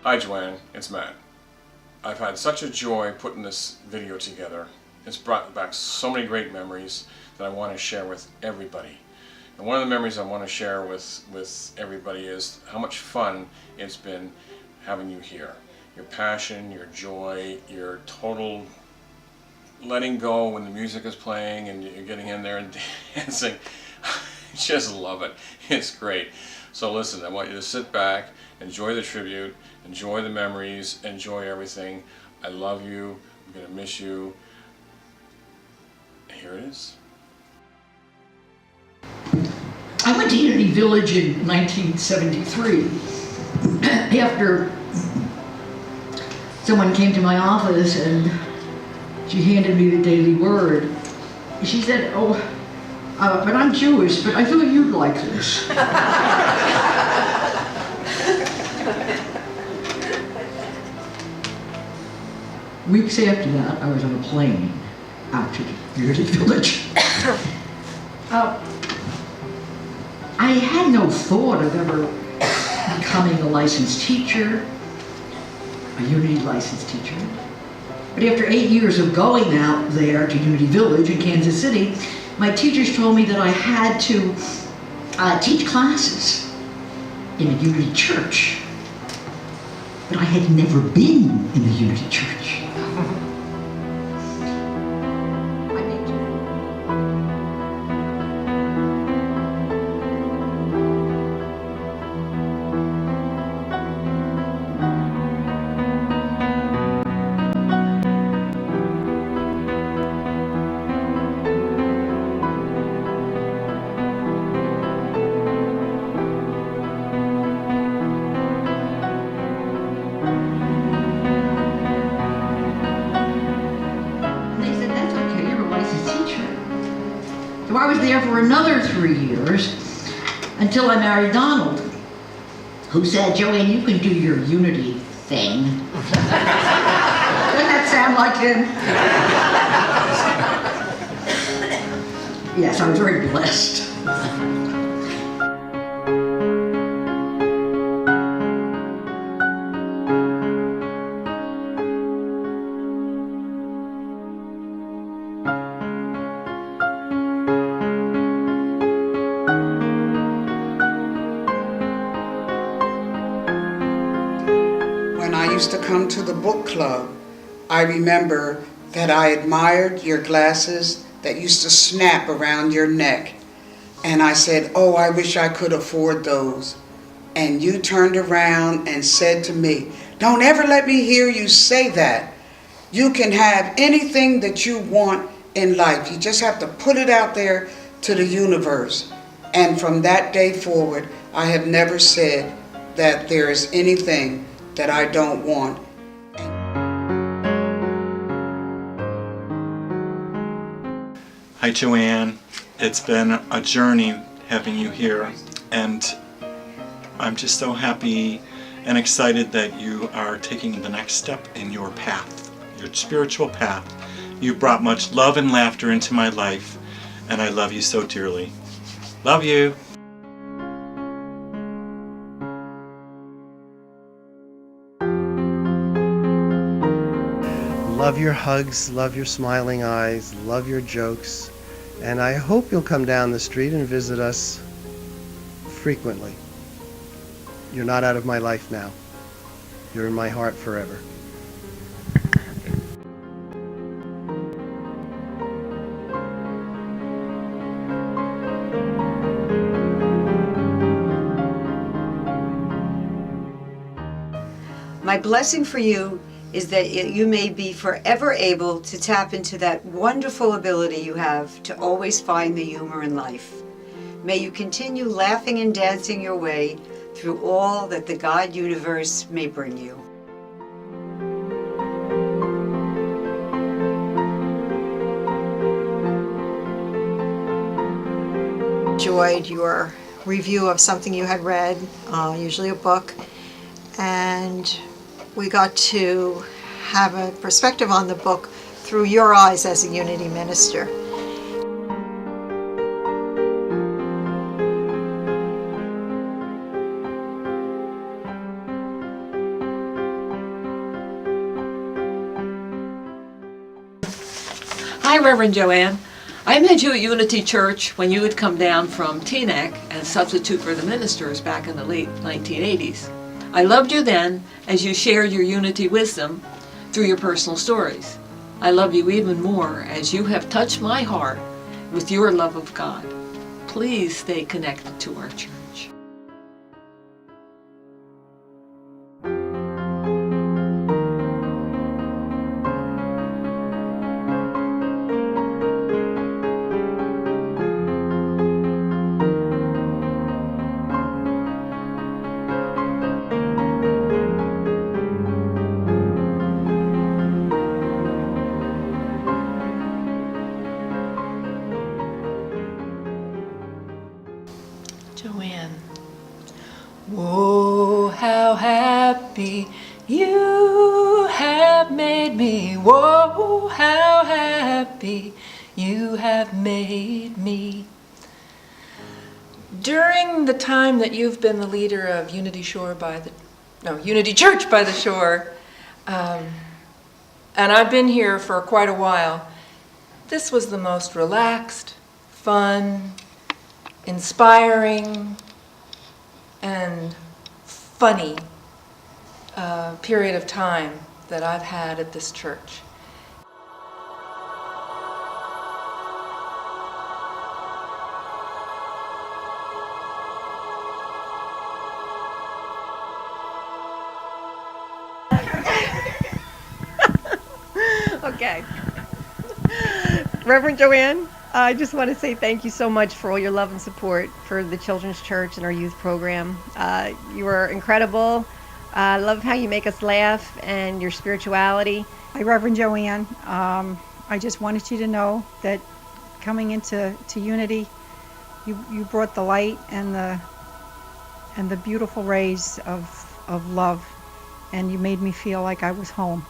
Hi Joanne, it's Matt. I've had such a joy putting this video together. It's brought back so many great memories that I want to share with everybody. And one of the memories I want to share with everybody is how much fun it's been having you here. Your passion, your joy, your total letting go when the music is playing and you're getting in there and dancing. I just love it. It's great. So listen, I want you to sit back, enjoy the tribute, enjoy the memories, enjoy everything. I love you. I'm going to miss you. Here it is. I went to Unity Village in 1973 after someone came to my office and she handed me the Daily Word. She said, but I'm Jewish, but I feel you'd like this. Weeks after that, I was on a plane out to Unity Village. I had no thought of ever becoming a licensed teacher, a Unity licensed teacher. But after 8 years of going out there to Unity Village in Kansas City, my teachers told me that I had to teach classes in a Unity church. But I had never been in the Unity church. So I was there for another 3 years until I married Donald, who said, Joanne, you can do your Unity thing. Doesn't that sound like him? Yes, I was very blessed. When I used to come to the book club, I remember that I admired your glasses that used to snap around your neck. And I said, oh, I wish I could afford those. And you turned around and said to me, don't ever let me hear you say that. You can have anything that you want in life. You just have to put it out there to the universe. And from that day forward, I have never said that there is anything that I don't want. Hi Joanne, it's been a journey having you here, and I'm just so happy and excited that you are taking the next step in your path, your spiritual path. You've brought much love and laughter into my life, and I love you so dearly. Love you. Love your hugs, love your smiling eyes, love your jokes, and I hope you'll come down the street and visit us frequently. You're not out of my life now. You're in my heart forever. My blessing for you is that you may be forever able to tap into that wonderful ability you have to always find the humor in life. May you continue laughing and dancing your way through all that the God universe may bring you. Enjoyed your review of something you had read, usually a book, and we got to have a perspective on the book through your eyes as a Unity minister. Hi, Reverend Joanne. I met you at Unity Church when you had come down from Teaneck as substitute for the ministers back in the late 1980s. I loved you then as you shared your Unity wisdom through your personal stories. I love you even more as you have touched my heart with your love of God. Please stay connected to our church. Joanne. Whoa, how happy you have made me. Whoa, how happy you have made me. During the time that you've been the leader of Unity Church by the Shore, and I've been here for quite a while, this was the most relaxed, fun, inspiring, and funny period of time that I've had at this church. Okay. Reverend Joanne, I just want to say thank you so much for all your love and support for the Children's Church and our youth program. You are incredible. I love how you make us laugh and your spirituality. Hi, Reverend Joanne. I just wanted you to know that coming into Unity, you brought the light and the beautiful rays of love, and you made me feel like I was home.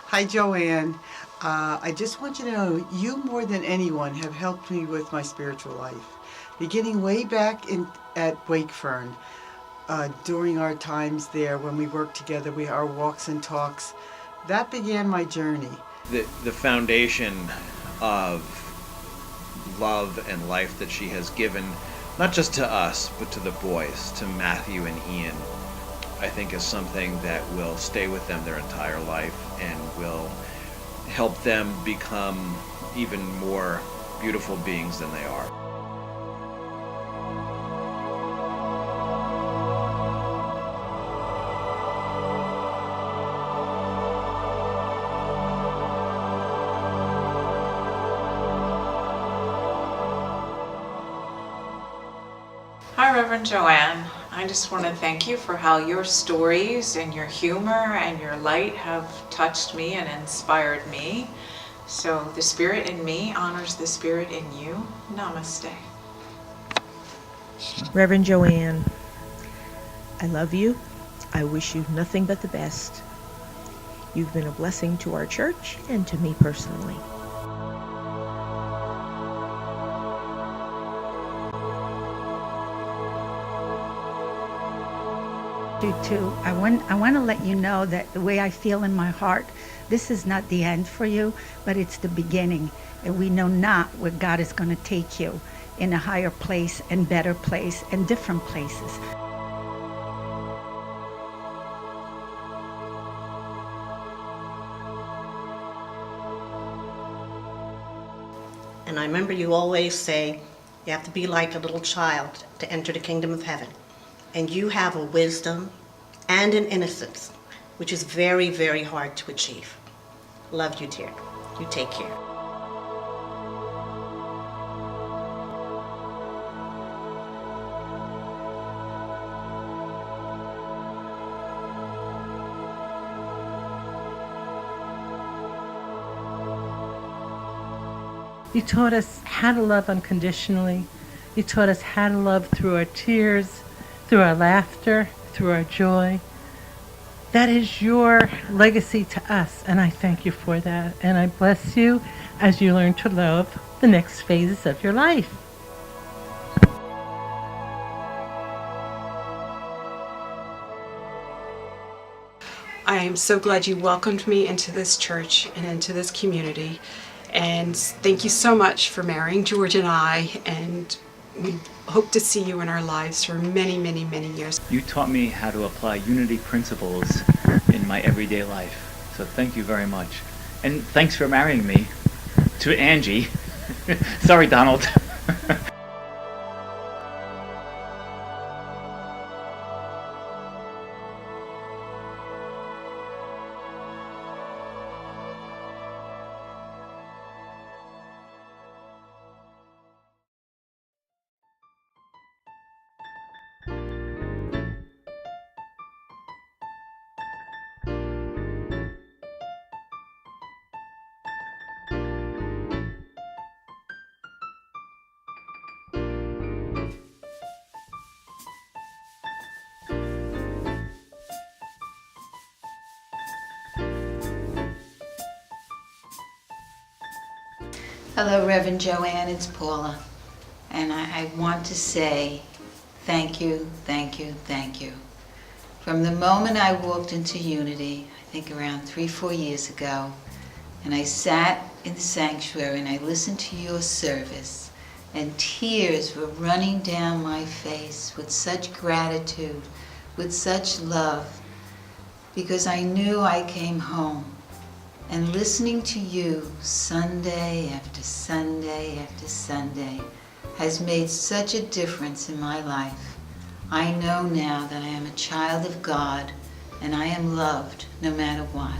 Hi, Joanne. I just want you to know you more than anyone have helped me with my spiritual life. Beginning way back at Wakefern, during our times there when we worked together, our walks and talks, that began my journey. The foundation of love and life that she has given, not just to us, but to the boys, to Matthew and Ian, I think is something that will stay with them their entire life and will help them become even more beautiful beings than they are. Hi, Reverend Joanne. I just want to thank you for how your stories and your humor and your light have touched me and inspired me. So the spirit in me honors the spirit in you. Namaste. Reverend Joanne, I love you. I wish you nothing but the best. You've been a blessing to our church and to me personally. Too. I want to let you know that the way I feel in my heart, this is not the end for you, but it's the beginning. And we know not where God is going to take you, in a higher place and better place and different places. And I remember you always say, you have to be like a little child to enter the kingdom of heaven. And you have a wisdom and an innocence, which is very, very hard to achieve. Love you, dear. You take care. You taught us how to love unconditionally. You taught us how to love through our tears, through our laughter, through our joy. That is your legacy to us, and I thank you for that. And I bless you as you learn to love the next phases of your life. I am so glad you welcomed me into this church and into this community. And thank you so much for marrying George and I, and we hope to see you in our lives for many, many, many years. You taught me how to apply unity principles in my everyday life, so thank you very much. And thanks for marrying me to Angie. Sorry, Donald. Hello, Reverend Joanne, it's Paula. And I want to say thank you, thank you, thank you. From the moment I walked into Unity, I think around 3-4 years ago, and I sat in the sanctuary and I listened to your service, and tears were running down my face with such gratitude, with such love, because I knew I came home. And listening to you Sunday after Sunday after Sunday has made such a difference in my life. I know now that I am a child of God and I am loved no matter what.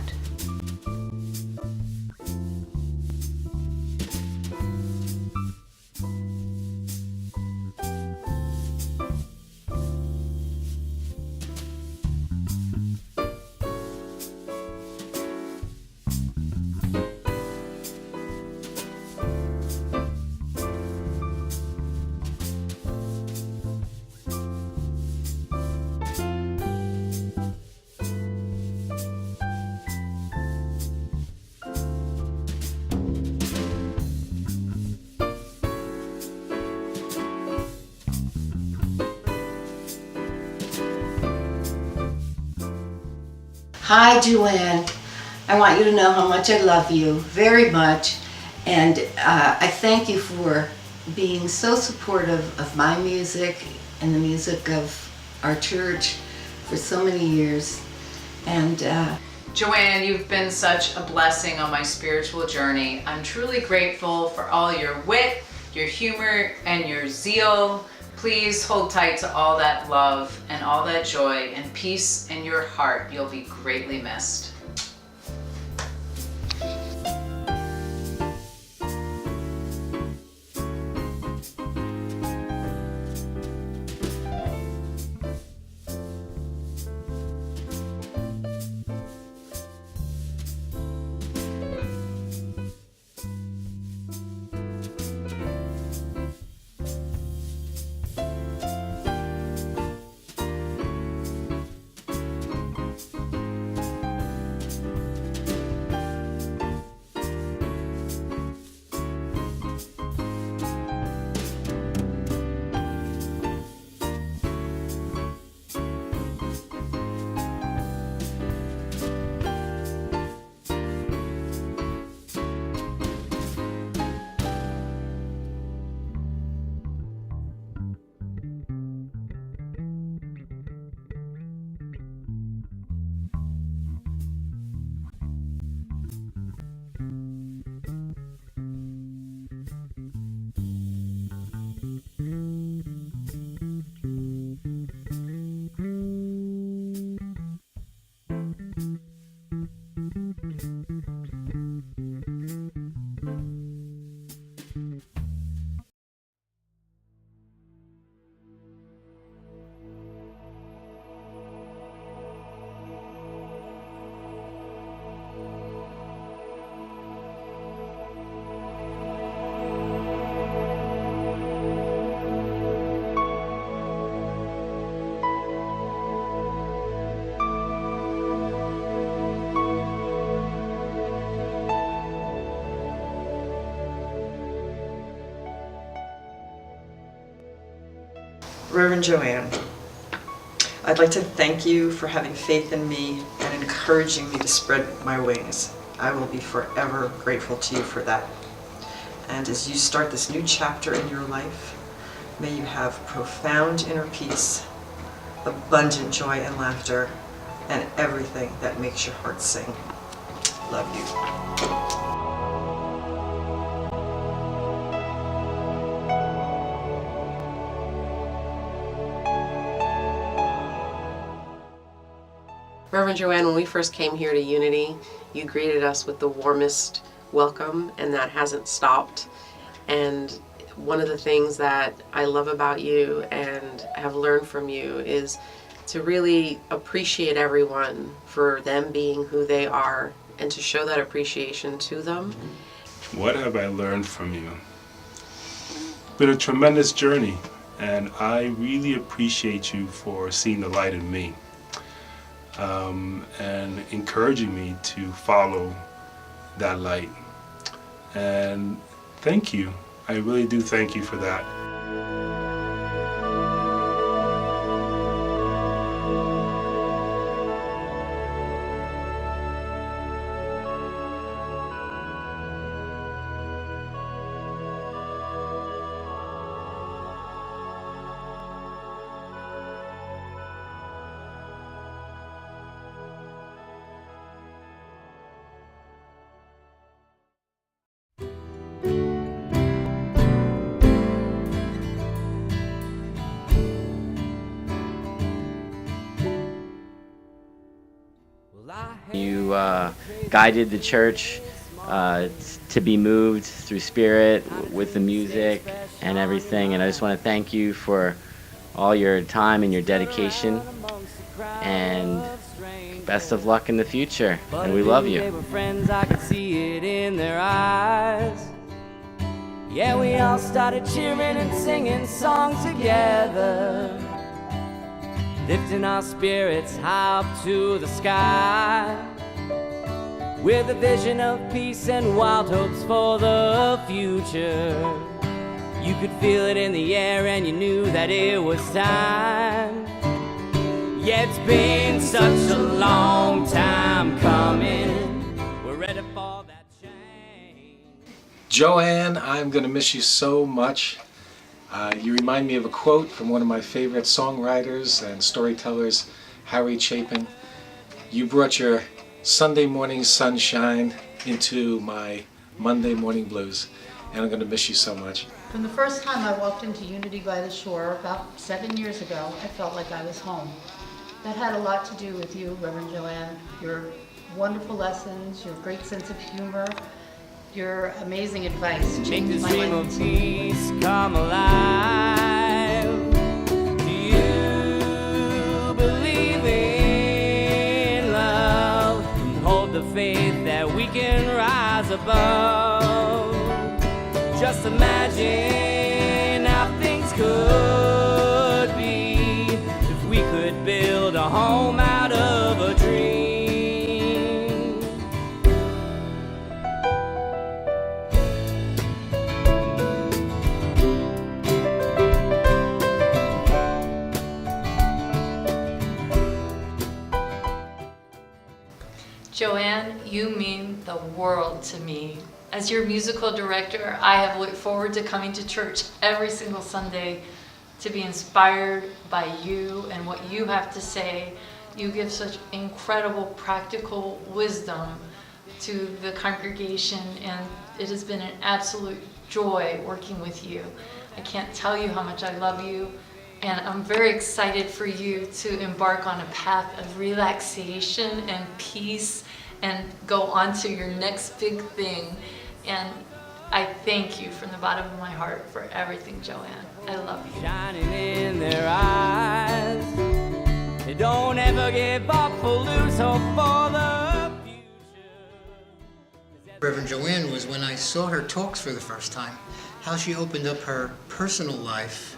Hi, Joanne. I want you to know how much I love you, very much. And I thank you for being so supportive of my music and the music of our church for so many years. And Joanne, you've been such a blessing on my spiritual journey. I'm truly grateful for all your wit, your humor, and your zeal. Please hold tight to all that love and all that joy and peace in your heart. You'll be greatly missed. Reverend Joanne, I'd like to thank you for having faith in me and encouraging me to spread my wings. I will be forever grateful to you for that. And as you start this new chapter in your life, may you have profound inner peace, abundant joy and laughter, and everything that makes your heart sing. Love you. Reverend Joanne, when we first came here to Unity, you greeted us with the warmest welcome, and that hasn't stopped. And one of the things that I love about you and have learned from you is to really appreciate everyone for them being who they are and to show that appreciation to them. What have I learned from you? It's been a tremendous journey, and I really appreciate you for seeing the light in me and encouraging me to follow that light. And thank you. I really do thank you for that. You guided the church to be moved through spirit with the music and everything, and I just want to thank you for all your time and your dedication, and best of luck in the future, and we love you. They were friends, I could see it in their eyes. Yeah, we all started cheering and singing songs together, lifting our spirits high up to the sky, with a vision of peace and wild hopes for the future. You could feel it in the air and you knew that it was time. Yeah, it's been such a long time coming. We're ready for that change. Joanne, I'm going to miss you so much. You remind me of a quote from one of my favorite songwriters and storytellers, Harry Chapin. You brought your Sunday morning sunshine into my Monday morning blues, and I'm going to miss you so much. From the first time I walked into Unity by the Shore about 7 years ago, I felt like I was home. That had a lot to do with you, Reverend Joanne. Your wonderful lessons, your great sense of humor, your amazing advice Make changed this my dream life. of peace come alive. Do you believe in love? And hold the faith that we can rise above. Just imagine how things could be if we could build a home out of a dream. Joanne, you mean the world to me. As your musical director, I have looked forward to coming to church every single Sunday to be inspired by you and what you have to say. You give such incredible practical wisdom to the congregation, and it has been an absolute joy working with you. I can't tell you how much I love you, and I'm very excited for you to embark on a path of relaxation and peace and go on to your next big thing. And I thank you from the bottom of my heart for everything, Joanne. I love you. Shining in their eyes. They don't ever give up or lose hope for the Reverend Joanne was when I saw her talks for the first time, how she opened up her personal life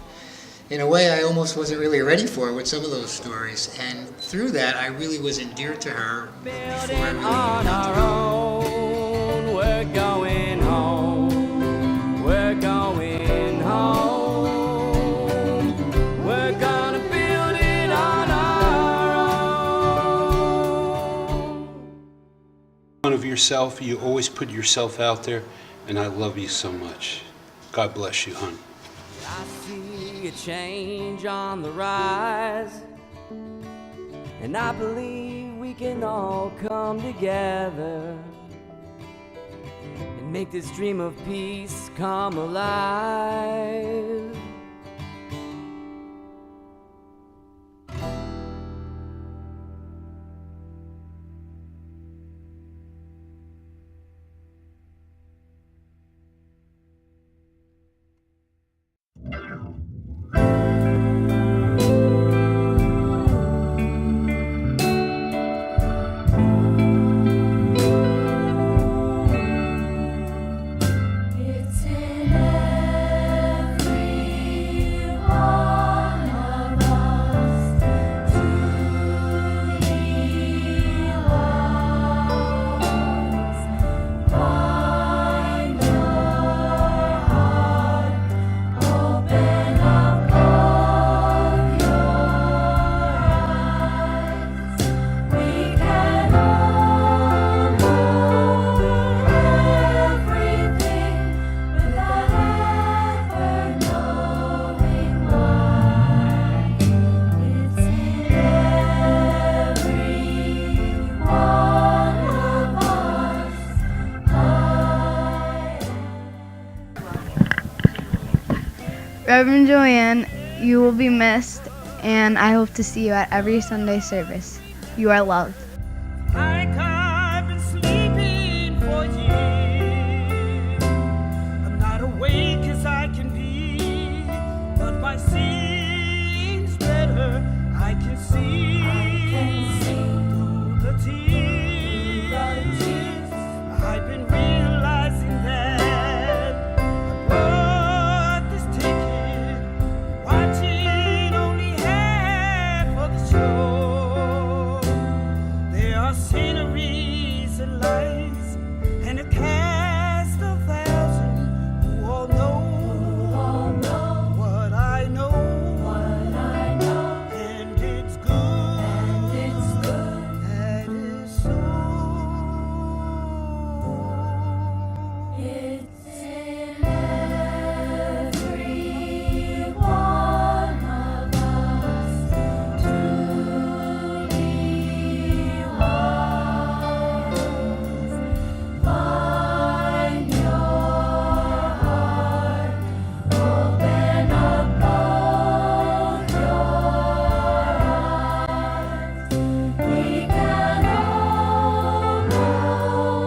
in a way I almost wasn't really ready for with some of those stories. And through that, I really was endeared to her before I really on our own. We're going home. We're going home. We're gonna build it on our own. Of yourself, you always put yourself out there, and I love you so much. God bless you, hon. I see a change on the rise, and I believe we can all come together and make this dream of peace come alive. Reverend Joanne, you will be missed, and I hope to see you at every Sunday service. You are loved. I've been sleeping for years. I'm not awake as I can be, but my seeing's better. I can see through the tears. I've been realizing that I bought this ticket, watching only half of the show. There are sceneries and lights and a cast of thousands who all know what I know. And it's good that it's so. It's in every one of us to be wise. Find your heart, open up both your eyes. We can all know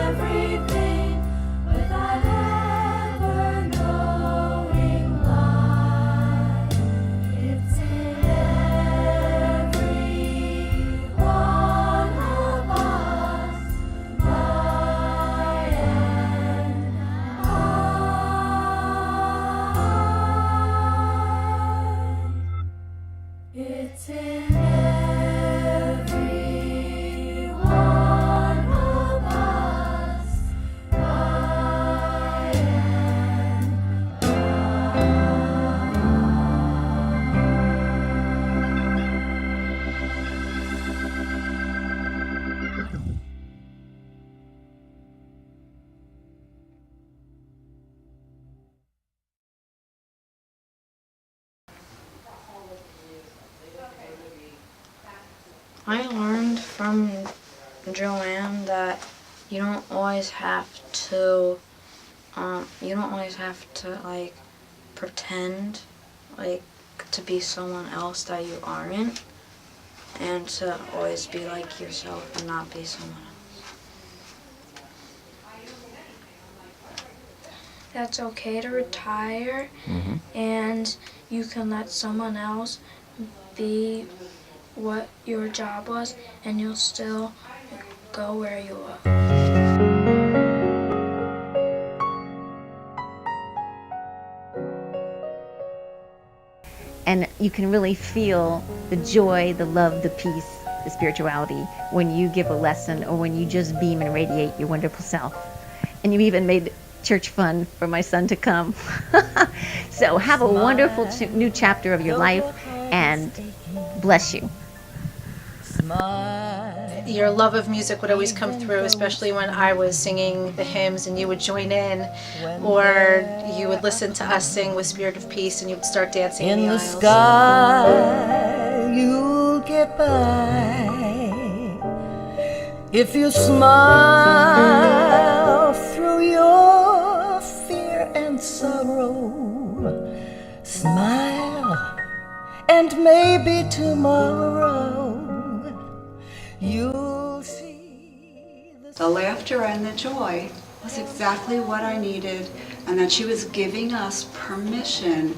everything without ever knowing why. It's in every one of us, by and by. It's in every one of us, by and I learned from Joanne that you don't always have to, like pretend like to be someone else that you aren't, and to always be like yourself and not be someone else. That's okay to retire, and you can let someone else be what your job was, and you'll still go where you are. And you can really feel the joy, the love, the peace, the spirituality when you give a lesson or when you just beam and radiate your wonderful self. And you even made church fun for my son to come. So have a wonderful new chapter of your life, and bless you. Smile. your love of music would always come through, especially when I was singing the hymns and you would join in, or you would listen to us sing with Spirit of Peace and you would start dancing in the aisles. Sky, you'll get by if you smile through your fear and sorrow. Smile, and maybe tomorrow you'll see the laughter and the joy was exactly what I needed, and that she was giving us permission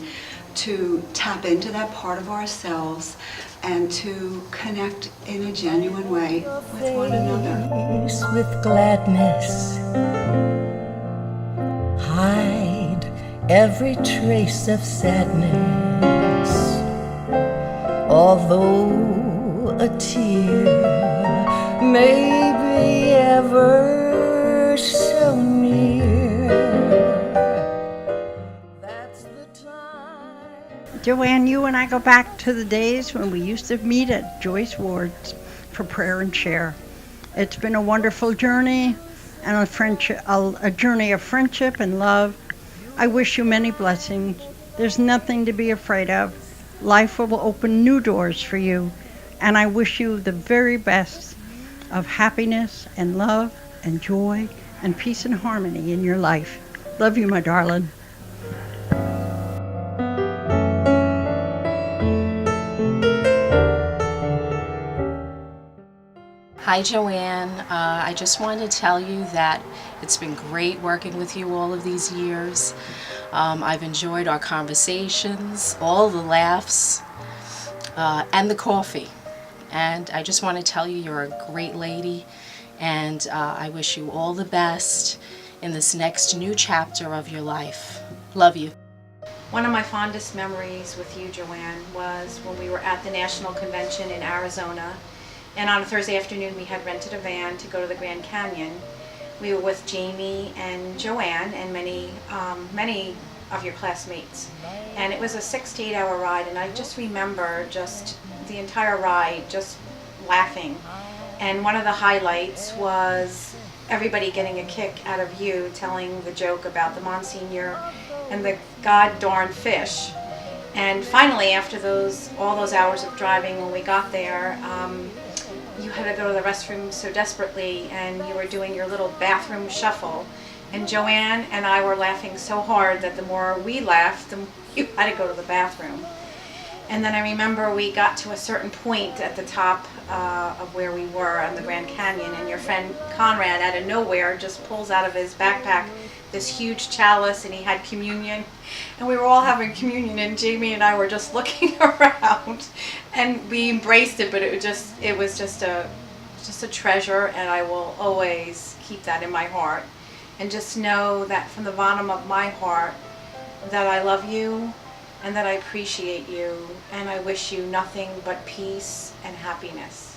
to tap into that part of ourselves and to connect in a genuine way with one another. With gladness, hide every trace of sadness, although a tear may be ever so near. Joanne, you and I go back to the days when we used to meet at Joyce Ward's for prayer and share. It's been a wonderful journey and a journey of friendship and love. I wish you many blessings. There's nothing to be afraid of. Life will open new doors for you, and I wish you the very best of happiness and love and joy and peace and harmony in your life. Love you, my darling. Hi, Joanne. I just wanted to tell you that it's been great working with you all of these years. I've enjoyed our conversations, all the laughs, and the coffee. And I just want to tell you you're a great lady, and I wish you all the best in this next new chapter of your life. Love you. One of my fondest memories with you, Joanne, was when we were at the National Convention in Arizona. And on a Thursday afternoon, we had rented a van to go to the Grand Canyon. We were with Jamie and Joanne and many of your classmates. And it was a 6 to 8 hour ride, and I just remember just the entire ride just laughing. And one of the highlights was everybody getting a kick out of you telling the joke about the Monsignor and the god darn fish. And finally, after all those hours of driving, when we got there, you had to go to the restroom so desperately, and you were doing your little bathroom shuffle. And Joanne and I were laughing so hard that the more we laughed, the more you had to go to the bathroom. And then I remember we got to a certain point at the top of where we were on the Grand Canyon, and your friend Conrad, out of nowhere, just pulls out of his backpack this huge chalice, and he had communion. And we were all having communion, and Jamie and I were just looking around, and we embraced it, but it was just a treasure, and I will always keep that in my heart. And just know that from the bottom of my heart that I love you, and that I appreciate you, and I wish you nothing but peace and happiness.